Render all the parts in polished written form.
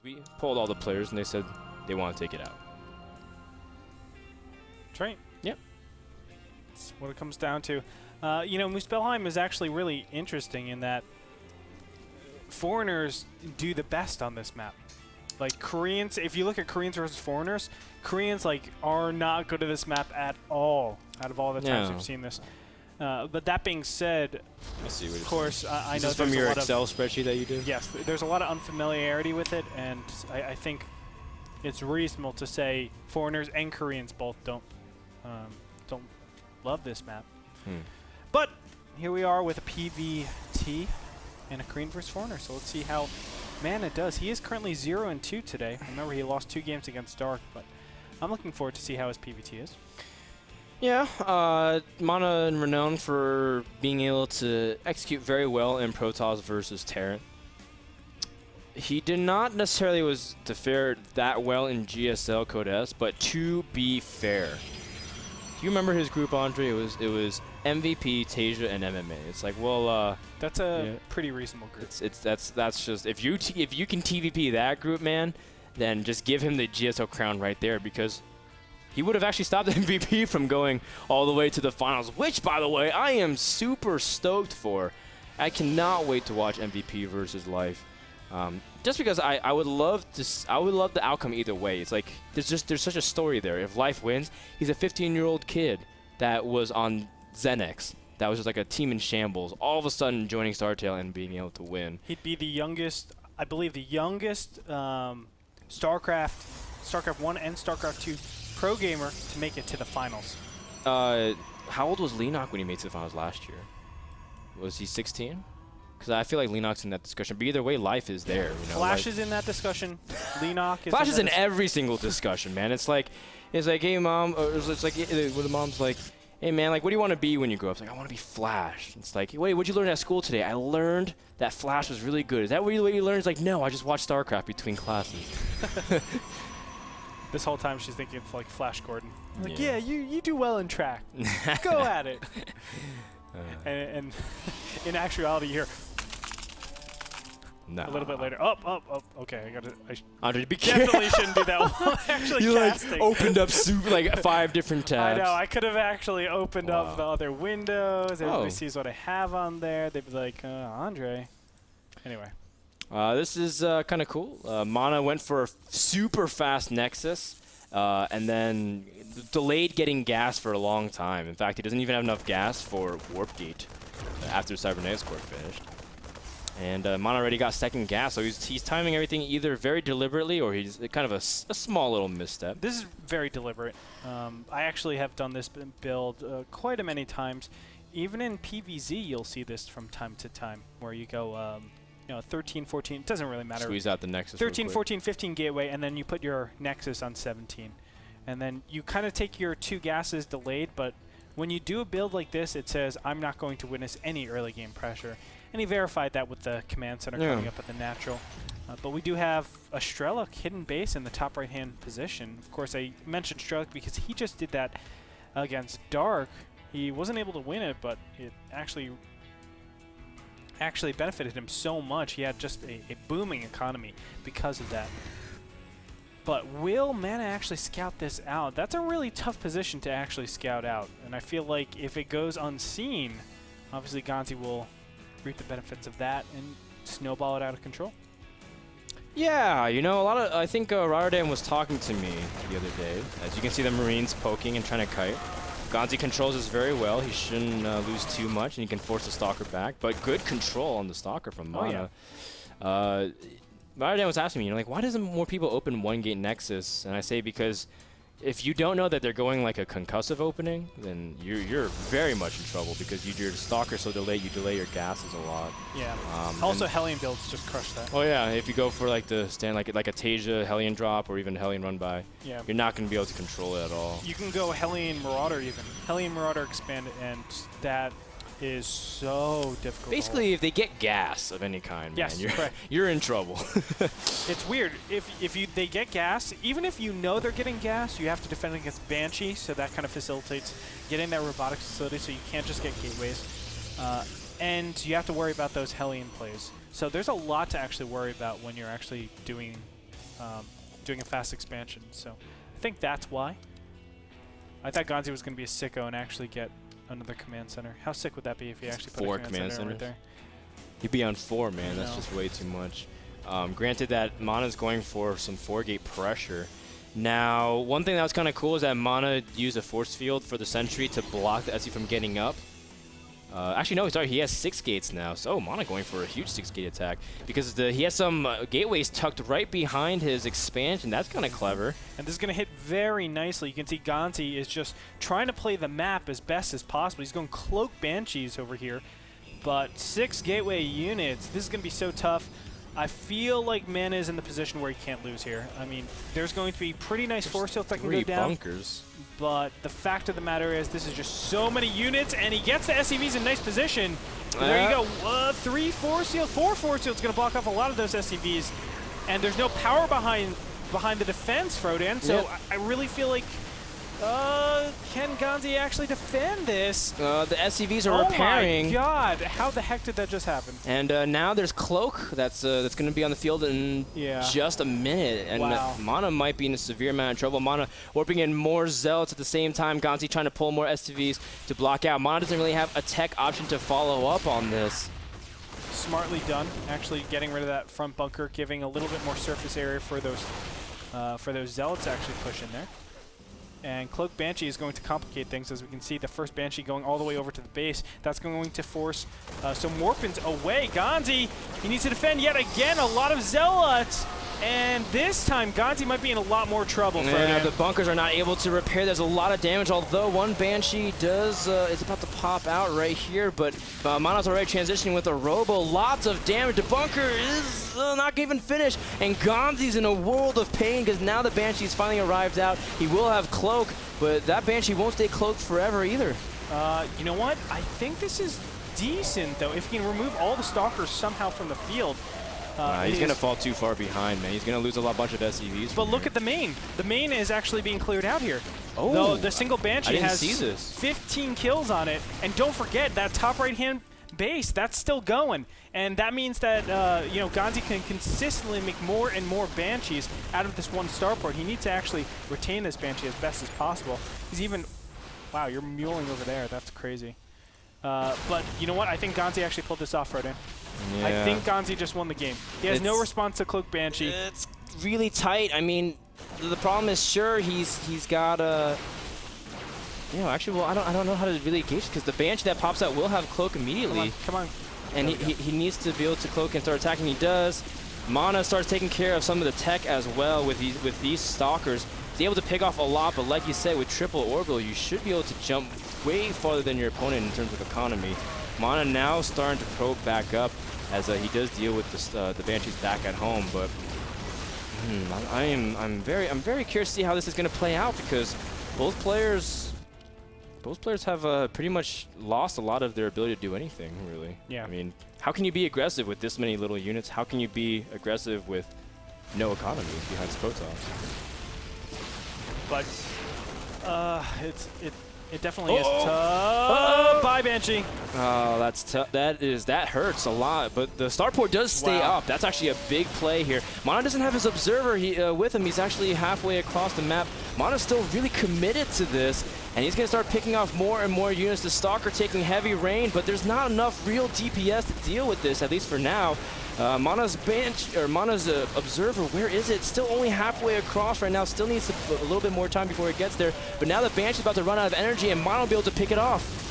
We polled all the players, and they said they want to take it out. That's right. Yep. That's what it comes down to. You know, Muspelheim is actually really interesting in that foreigners do the best on this map. Like Koreans, if you look at Koreans versus foreigners, Koreans are not good at this map at all. Out of all the times we've seen this. But that being said, of course, I know this from your Excel spreadsheet that you do. Yes, there's a lot of unfamiliarity with it, and I think it's reasonable to say foreigners and Koreans both don't love this map. But here we are with a PVT and a Korean versus foreigner. So let's see how MaNa does. He is currently 0-2 today. Remember, he lost 2 games against Dark, but I'm looking forward to see how his PVT is. Yeah, MaNa is renowned for being able to execute very well in Protoss versus Terran. He did not necessarily fare that well in GSL Code S, but to be fair, do you remember his group, Andre? It was MVP, Tasia, and MMA. It's like, well, that's a pretty reasonable group. That's just if you can TVP that group, man, then just give him the GSL crown right there, because he would have actually stopped the MVP from going all the way to the finals, which, by the way, I am super stoked for. I cannot wait to watch MVP versus Life. Just because I would love the outcome either way. It's like there's such a story there. If Life wins, he's a 15-year-old kid that was on Xenex. That was just like a team in shambles. All of a sudden joining StarTale and being able to win. He'd be the youngest, I believe, the youngest StarCraft 1 and StarCraft 2 pro gamer to make it to the finals. How old was Lenok when he made it to the finals last year? Was he 16? Because I feel like Lenok's in that discussion. But either way, Life is there. You know, Flash is in that discussion. Lenok is Flash is in every single discussion, man. It's like, hey, mom. Or it's like, when the mom's like, hey, man, like, what do you want to be when you grow up? It's like, I want to be Flash. It's like, wait, what'd you learn at school today? I learned that Flash was really good. Is that what you learned? It's like, no, I just watched StarCraft between classes. This whole time she's thinking of like Flash Gordon. Like, yeah, you do well in track. Go at it. And in actuality, here. Nah. A little bit later. Up. Okay, Andre, be definitely shouldn't do that while actually you casting. Like opened up like 5 different tabs. I know. I could have actually opened up the other windows. Everybody sees what I have on there. They'd be like, Andre. Anyway. This is kind of cool. MaNa went for a super fast Nexus, and then delayed getting gas for a long time. In fact, he doesn't even have enough gas for Warp Gate after Cybernetics Core finished. And MaNa already got second gas, so he's timing everything either very deliberately or he's kind of a small little misstep. This is very deliberate. I actually have done this build quite a many times. Even in PvZ, you'll see this from time to time, where you go, 13, 14, it doesn't really matter. Squeeze out the Nexus 13, 14, 15 gateway, and then you put your Nexus on 17. And then you kind of take your 2 gases delayed, but when you do a build like this, it says, I'm not going to witness any early game pressure. And he verified that with the command center coming up at the natural. But we do have a Strelok hidden base in the top right-hand position. Of course, I mentioned Strelok because he just did that against Dark. He wasn't able to win it, but it actually benefited him so much. He had just a booming economy because of that. But will MaNa actually scout this out? That's a really tough position to actually scout out. And I feel like if it goes unseen, obviously GanZi will reap the benefits of that and snowball it out of control. Yeah, I think Rotterdam was talking to me the other day. As you can see, the Marines poking and trying to kite. GanZi controls this very well. He shouldn't lose too much, and he can force the Stalker back. But good control on the Stalker from MaNa. Rotterdam was asking me, why doesn't more people open 1-gate Nexus? And I say because if you don't know that they're going like a concussive opening, then you're very much in trouble because your Stalker so delayed, you delay your gases a lot. Yeah. Also, Hellion builds just crush that. Oh yeah, if you go for like the stand like a Tasia Hellion drop or even Hellion run by, you're not going to be able to control it at all. You can go Hellion Marauder even. Hellion Marauder expand, and that is so difficult. Basically, if they get gas of any kind, man, you're in trouble. It's weird. If they get gas, even if you know they're getting gas, you have to defend against Banshee, so that kind of facilitates getting that robotics facility, so you can't just get gateways. And you have to worry about those Hellion plays. So there's a lot to actually worry about when you're actually doing doing a fast expansion. So I think that's why. I thought GanZi was going to be a sicko and actually get another command center. How sick would that be if he actually put a command center right there? He'd be on 4, man. That's just way too much. Granted that MaNa's going for some 4-gate pressure. Now, one thing that was kind of cool is that MaNa used a force field for the sentry to block the SE from getting up. Actually, no, sorry, he has 6 gates now. So MaNa going for a huge 6-gate attack because he has some gateways tucked right behind his expansion. That's kind of clever. And this is going to hit very nicely. You can see GanZi is just trying to play the map as best as possible. He's going Cloak Banshees over here. But 6 gateway units, this is going to be so tough. I feel like MaNa is in the position where he can't lose here. I mean, there's going to be pretty nice force fields that can go down. Bunkers. But the fact of the matter is this is just so many units, and he gets the SCVs in nice position. There you go. 3 force shields, 4 force shields going to block off a lot of those SCVs. And there's no power behind the defense, Frodan. So I really feel like, can GanZi actually defend this? The SCVs are repairing. Oh my god, how the heck did that just happen? And now there's Cloak that's going to be on the field in just a minute. And MaNa might be in a severe amount of trouble. MaNa warping in more Zealots at the same time. GanZi trying to pull more SCVs to block out. MaNa doesn't really have a tech option to follow up on this. Smartly done, actually getting rid of that front bunker, giving a little bit more surface area for those Zealots to actually push in there. And Cloak Banshee is going to complicate things, as we can see the first Banshee going all the way over to the base. That's going to force some Warpins away. GanZi, he needs to defend yet again. A lot of Zealots. And this time, GanZi might be in a lot more trouble. Yeah, the bunkers are not able to repair. There's a lot of damage, although one Banshee is about to pop out right here. But MaNa's already transitioning with a Robo. Lots of damage. The bunker is not even finished. And GanZi's in a world of pain because now the Banshee's finally arrived out. He will have Cloak, but that Banshee won't stay cloaked forever either. You know what? I think this is decent, though. If he can remove all the Stalkers somehow from the field. He's going to fall too far behind, man. He's going to lose a bunch of SCVs. But look at the main. The main is actually being cleared out here. Oh, though the single Banshee has 15 kills on it. And don't forget, that top right-hand base, that's still going. And that means that, GanZi can consistently make more and more Banshees out of this one starport. He needs to actually retain this Banshee as best as possible. He's even... Wow, you're muling over there. That's crazy. But you know what? I think GanZi actually pulled this off, Frodan. Yeah. I think GanZi just won the game. He has no response to Cloak Banshee. It's really tight. I mean, the problem is, sure, he's got a... actually, well, I don't know how to really gauge because the Banshee that pops out will have Cloak immediately. Come on. And he needs to be able to Cloak and start attacking. He does. MaNa starts taking care of some of the tech as well with these Stalkers. He's able to pick off a lot, but like you said, with triple orbital, you should be able to jump way farther than your opponent in terms of economy. MaNa now starting to probe back up as he does deal with the Banshees back at home, but I'm very curious to see how this is going to play out because both players have pretty much lost a lot of their ability to do anything, really. Yeah. I mean, how can you be aggressive with this many little units? How can you be aggressive with no economy behind Protoss? But it definitely is tough. Bye, Banshee. Oh, that's tough. That hurts a lot. But the starport does stay up. That's actually a big play here. MaNa doesn't have his observer with him. He's actually halfway across the map. MaNa's still really committed to this, and he's going to start picking off more and more units. The Stalker taking heavy rain, but there's not enough real DPS to deal with this, at least for now. MaNa's observer, where is it? Still only halfway across right now. Still needs a little bit more time before it gets there. But now the Banshee's about to run out of energy, and MaNa will be able to pick it off.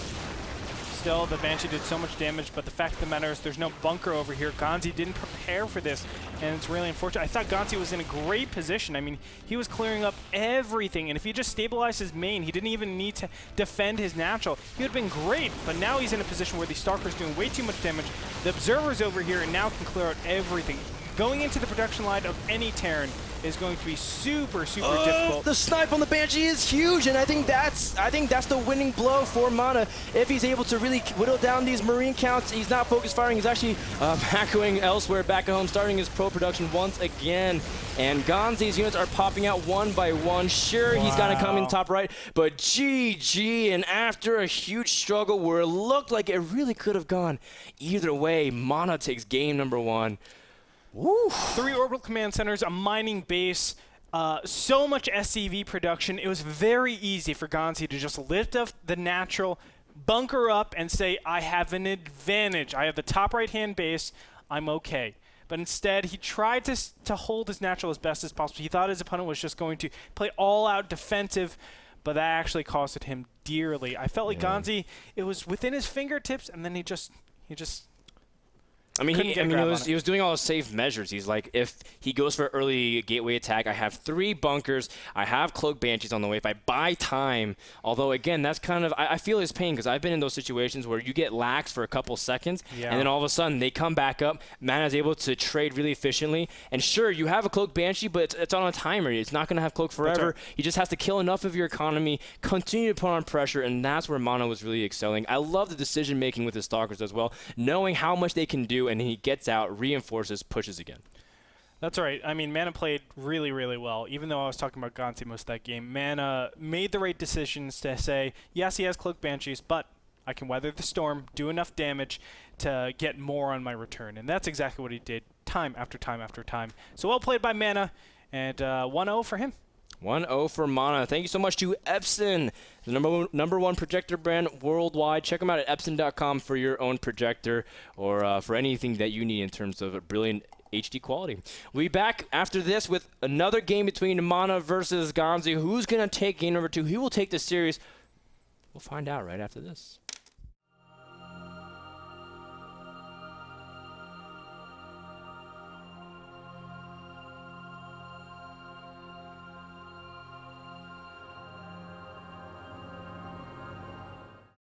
Still, the Banshee did so much damage, but the fact of the matter is there's no bunker over here. GanZi didn't prepare for this, and it's really unfortunate. I thought GanZi was in a great position. I mean, he was clearing up everything, and if he just stabilized his main, he didn't even need to defend his natural. He would have been great, but now he's in a position where the Stalker's doing way too much damage. The Observer's over here and now can clear out everything. Going into the production line of any Terran is going to be super difficult. The snipe on the Banshee is huge, and I think that's the winning blow for MaNa. If he's able to really whittle down these Marine counts, he's not focus firing, he's actually macroing elsewhere back at home, starting his pro production once again. And GanZi's units are popping out one by one. Sure, he's gonna come in top right, but GG, and after a huge struggle where it looked like it really could have gone either way, MaNa takes game number 1. Woo. 3 orbital command centers, a mining base, so much SCV production. It was very easy for GanZi to just lift up the natural, bunker up, and say, I have an advantage. I have the top right-hand base. I'm okay. But instead, he tried to hold his natural as best as possible. He thought his opponent was just going to play all-out defensive, but that actually costed him dearly. I felt like GanZi, it was within his fingertips, and then he just I mean, he was doing all the safe measures. He's like, if he goes for early gateway attack, I have 3 bunkers. I have Cloak Banshees on the way. If I buy time, although, again, that's kind of, I feel his pain because I've been in those situations where you get lax for a couple seconds, and then all of a sudden they come back up. MaNa is able to trade really efficiently. And sure, you have a Cloak Banshee, but it's on a timer. It's not going to have Cloak forever. Right. He just has to kill enough of your economy, continue to put on pressure, and that's where MaNa was really excelling. I love the decision-making with his Stalkers as well, knowing how much they can do, and he gets out, reinforces, pushes again. That's right. I mean, MaNa played really, really well. Even though I was talking about GanZi most of that game, MaNa made the right decisions to say, yes, he has Cloak Banshees, but I can weather the storm, do enough damage to get more on my return. And that's exactly what he did time after time after time. So well played by MaNa, and 1-0 for him. 1-0 for MaNa. Thank you so much to Epson, the number one projector brand worldwide. Check them out at Epson.com for your own projector or for anything that you need in terms of a brilliant HD quality. We'll be back after this with another game between MaNa versus GanZi. Who's going to take game number 2? Who will take the series? We'll find out right after this.